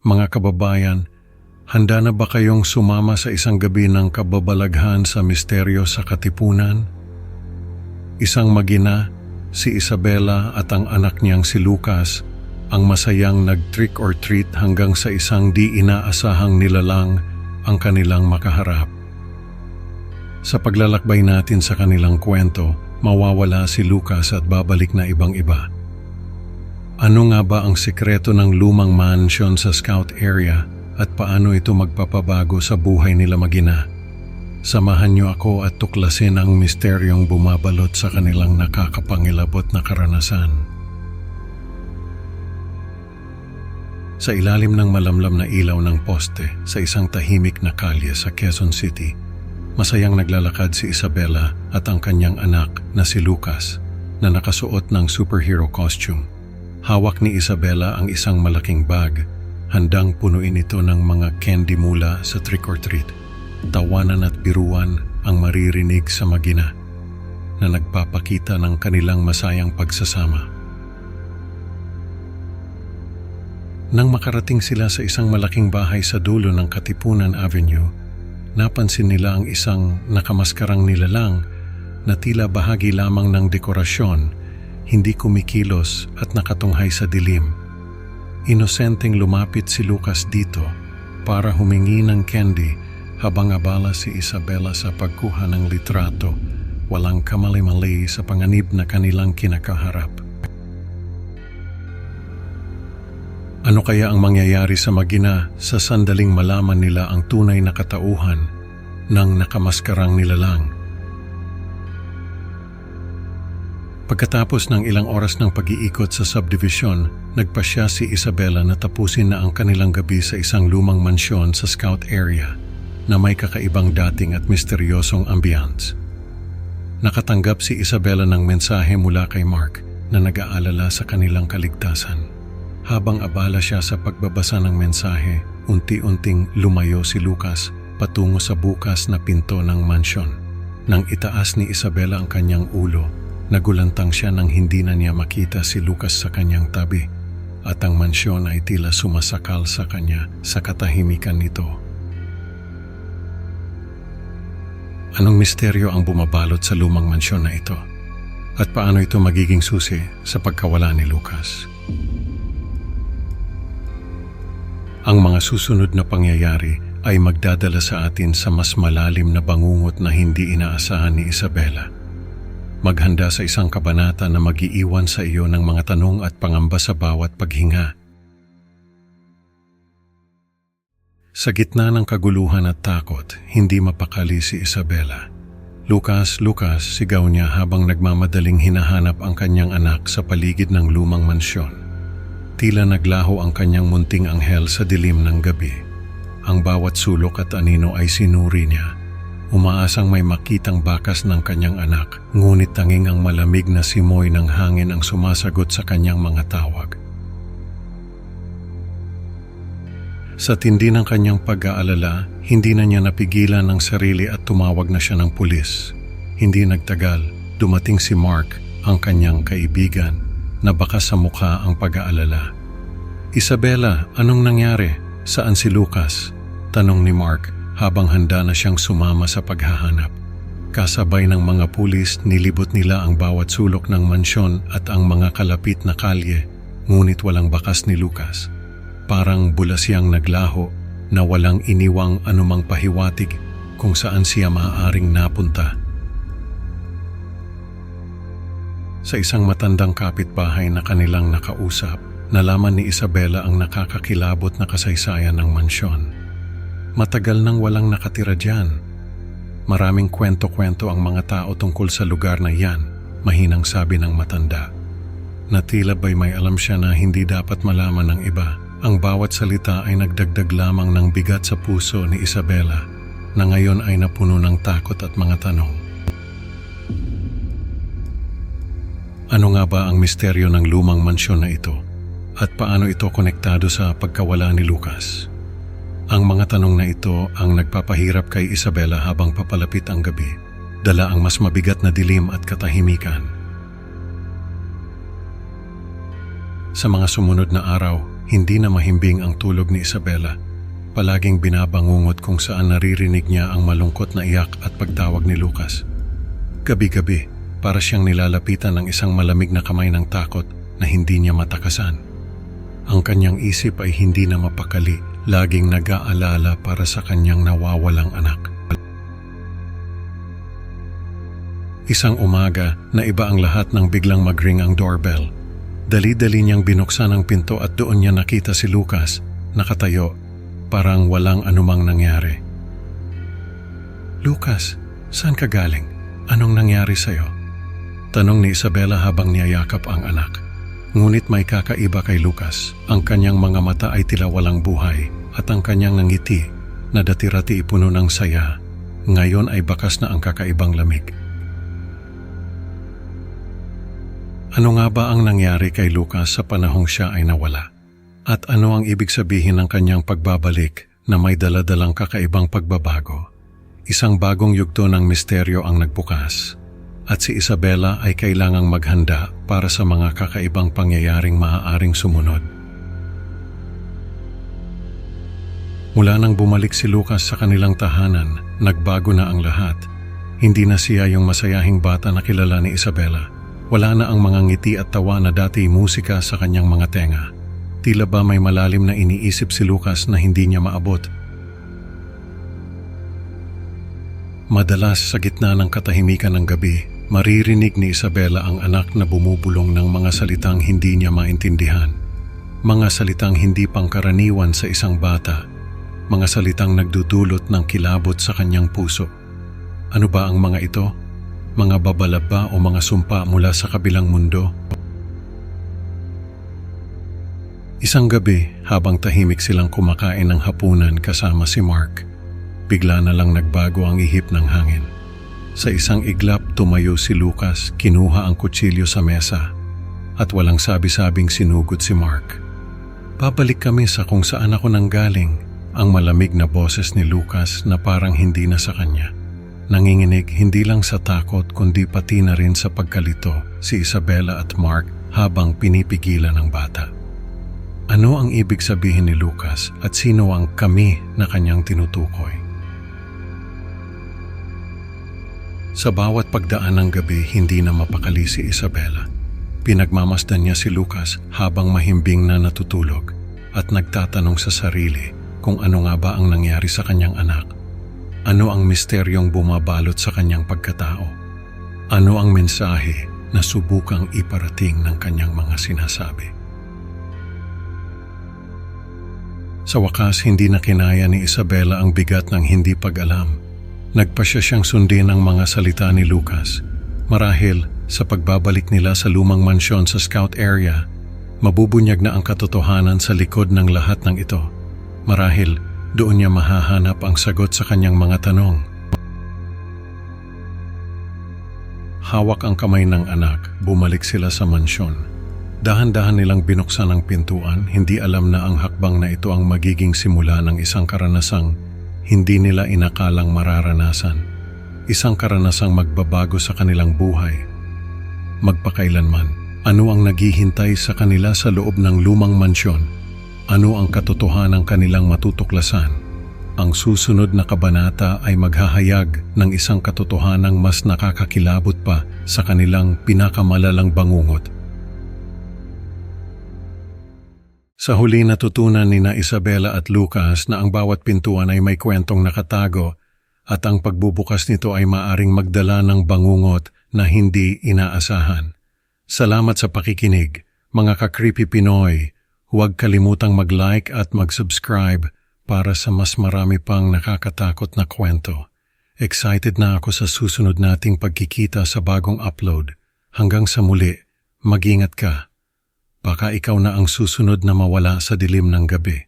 Mga kababayan, handa na ba kayong sumama sa isang gabi ng kababalaghan sa misteryo sa Katipunan? Isang mag-ina, si Isabela at ang anak niyang si Lucas, ang masayang nag-trick or treat hanggang sa isang di inaasahang nilalang ang kanilang makaharap. Sa paglalakbay natin sa kanilang kwento, mawawala si Lucas at babalik na ibang-iba. Ano nga ba ang sikreto ng lumang mansion sa Scout area at paano ito magpapabago sa buhay nila mag-ina? Samahan niyo ako at tuklasin ang misteryong bumabalot sa kanilang nakakapangilabot na karanasan. Sa ilalim ng malamlam na ilaw ng poste sa isang tahimik na kalye sa Quezon City, masayang naglalakad si Isabela at ang kanyang anak na si Lucas na nakasuot ng superhero costume. Hawak ni Isabela ang isang malaking bag, handang punuin ito ng mga candy mula sa trick or treat. Tawanan at biruan ang maririnig sa mag-ina na nagpapakita ng kanilang masayang pagsasama. Nang makarating sila sa isang malaking bahay sa dulo ng Katipunan Avenue, napansin nila ang isang nakamaskarang nilalang na tila bahagi lamang ng dekorasyon, hindi kumikilos at nakatunghay sa dilim. Inosenteng lumapit si Lucas dito para humingi ng candy habang abala si Isabela sa pagkuha ng litrato, walang kamali-mali sa panganib na kanilang kinakaharap. Ano kaya ang mangyayari sa mag-ina sa sandaling malaman nila ang tunay na katauhan ng nakamaskarang nilalang? Pagkatapos ng ilang oras ng pag-iikot sa subdivision, nagpasya si Isabela na tapusin na ang kanilang gabi sa isang lumang mansyon sa Scout area na may kakaibang dating at misteryosong ambiance. Nakatanggap si Isabela ng mensahe mula kay Mark na nag-aalala sa kanilang kaligtasan. Habang abala siya sa pagbabasa ng mensahe, unti-unting lumayo si Lucas patungo sa bukas na pinto ng mansyon. Nang itaas ni Isabela ang kanyang ulo, nagulantang siya nang hindi na niya makita si Lucas sa kanyang tabi at ang mansyon ay tila sumasakal sa kanya sa katahimikan nito. Anong misteryo ang bumabalot sa lumang mansyon na ito? At paano ito magiging susi sa pagkawala ni Lucas? Ang mga susunod na pangyayari ay magdadala sa atin sa mas malalim na bangungot na hindi inaasahan ni Isabela. Maghanda sa isang kabanata na mag-iiwan sa iyo ng mga tanong at pangamba sa bawat paghinga. Sa gitna ng kaguluhan at takot, hindi mapakali si Isabela. Lucas, Lucas, sigaw niya habang nagmamadaling hinahanap ang kanyang anak sa paligid ng lumang mansyon. Tila naglaho ang kanyang munting anghel sa dilim ng gabi. Ang bawat sulok at anino ay sinuri niya. Umaasang may makitang bakas ng kanyang anak, ngunit tanging ang malamig na simoy ng hangin ang sumasagot sa kanyang mga tawag. Sa tindi ng kanyang pag-aalala, hindi na niya napigilan ang sarili at tumawag na siya ng pulis. Hindi nagtagal, dumating si Mark, ang kanyang kaibigan, na bakas sa mukha ang pag-aalala. Isabela, anong nangyari? Saan si Lucas? Tanong ni Mark habang handa na siyang sumama sa paghahanap. Kasabay ng mga pulis, nilibot nila ang bawat sulok ng mansyon at ang mga kalapit na kalye, ngunit walang bakas ni Lucas. Parang bulas siyang naglaho na walang iniwang anumang pahiwatig kung saan siya maaaring napunta. Sa isang matandang kapitbahay na kanilang nakausap, nalaman ni Isabela ang nakakakilabot na kasaysayan ng mansyon. Matagal nang walang nakatira diyan. Maraming kwento-kwento ang mga tao tungkol sa lugar na yan, mahinang sabi ng matanda. Na tila ba'y may alam siya na hindi dapat malaman ng iba. Ang bawat salita ay nagdagdag lamang ng bigat sa puso ni Isabela, na ngayon ay napuno ng takot at mga tanong. Ano nga ba ang misteryo ng lumang mansyon na ito? At paano ito konektado sa pagkawala ni Lucas? Ang mga tanong na ito ang nagpapahirap kay Isabela habang papalapit ang gabi, dala ang mas mabigat na dilim at katahimikan. Sa mga sumunod na araw, hindi na mahimbing ang tulog ni Isabela. Palaging binabangungot kung saan naririnig niya ang malungkot na iyak at pagtawag ni Lucas. Gabi-gabi, para siyang nilalapitan ng isang malamig na kamay ng takot na hindi niya matakasan. Ang kanyang isip ay hindi na mapakali, laging nag-aalala para sa kanyang nawawalang anak. Isang umaga na iba ang lahat nang biglang mag-ring ang doorbell. Dali-dali niyang binuksan ang pinto at doon niya nakita si Lucas, nakatayo, parang walang anumang nangyari. "Lucas, saan ka galing? Anong nangyari sa'yo?" Tanong ni Isabela habang niyayakap ang anak. Ngunit may kakaiba kay Lucas. Ang kanyang mga mata ay tila walang buhay at ang kanyang ngiti na dati-rati puno ng saya, ngayon ay bakas na ang kakaibang lamig. Ano nga ba ang nangyari kay Lucas sa panahong siya ay nawala? At ano ang ibig sabihin ng kanyang pagbabalik na may daladalang kakaibang pagbabago? Isang bagong yugto ng misteryo ang nagbukas, at si Isabela ay kailangang maghanda para sa mga kakaibang pangyayaring maaaring sumunod. Mula nang bumalik si Lucas sa kanilang tahanan, nagbago na ang lahat. Hindi na siya yung masayahing bata na kilala ni Isabela. Wala na ang mga ngiti at tawa na dati musika sa kanyang mga tenga. Tila ba may malalim na iniisip si Lucas na hindi niya maabot. Madalas sa gitna ng katahimikan ng gabi, maririnig ni Isabela ang anak na bumubulong ng mga salitang hindi niya maintindihan. Mga salitang hindi pangkaraniwan sa isang bata. Mga salitang nagdudulot ng kilabot sa kanyang puso. Ano ba ang mga ito? Mga babalab ba o mga sumpa mula sa kabilang mundo? Isang gabi, habang tahimik silang kumakain ng hapunan kasama si Mark, bigla na lang nagbago ang ihip ng hangin. Sa isang iglap, tumayo si Lucas, kinuha ang kutsilyo sa mesa, at walang sabi-sabing sinugod si Mark. "Babalik kami sa kung saan ako nanggaling," ang malamig na boses ni Lucas na parang hindi na sa kanya. Nanginginig hindi lang sa takot kundi pati na rin sa pagkalito si Isabela at Mark habang pinipigilan ng bata. Ano ang ibig sabihin ni Lucas at sino ang kami na kanyang tinutukoy? Sa bawat pagdaan ng gabi, hindi na mapakali si Isabela. Pinagmamasdan niya si Lucas habang mahimbing na natutulog at nagtatanong sa sarili kung ano nga ba ang nangyari sa kanyang anak. Ano ang misteryong bumabalot sa kanyang pagkatao? Ano ang mensahe na subukang iparating ng kanyang mga sinasabi? Sa wakas, hindi na kinaya ni Isabela ang bigat ng hindi pag-alam. Nagpasya siyang sundin ang mga salita ni Lucas. Marahil, sa pagbabalik nila sa lumang mansyon sa scout area, mabubunyag na ang katotohanan sa likod ng lahat ng ito. Marahil, doon niya mahahanap ang sagot sa kanyang mga tanong. Hawak ang kamay ng anak, bumalik sila sa mansyon. Dahan-dahan nilang binuksan ang pintuan, hindi alam na ang hakbang na ito ang magiging simula ng isang karanasang hindi nila inakalang mararanasan. Isang karanasang magbabago sa kanilang buhay. Magpakailanman, ano ang naghihintay sa kanila sa loob ng lumang mansyon? Ano ang katotohanang kanilang matutuklasan? Ang susunod na kabanata ay maghahayag ng isang katotohanang mas nakakakilabot pa sa kanilang pinakamalalang bangungot. Sa huli, natutunan ni Isabela at Lucas na ang bawat pintuan ay may kwentong nakatago at ang pagbubukas nito ay maaring magdala ng bangungot na hindi inaasahan. Salamat sa pakikinig, mga ka-Creepy Pinoy. Huwag kalimutang mag-like at mag-subscribe para sa mas marami pang nakakatakot na kwento. Excited na ako sa susunod nating pagkikita sa bagong upload. Hanggang sa muli, mag-ingat ka. Baka ikaw na ang susunod na mawala sa dilim ng gabi.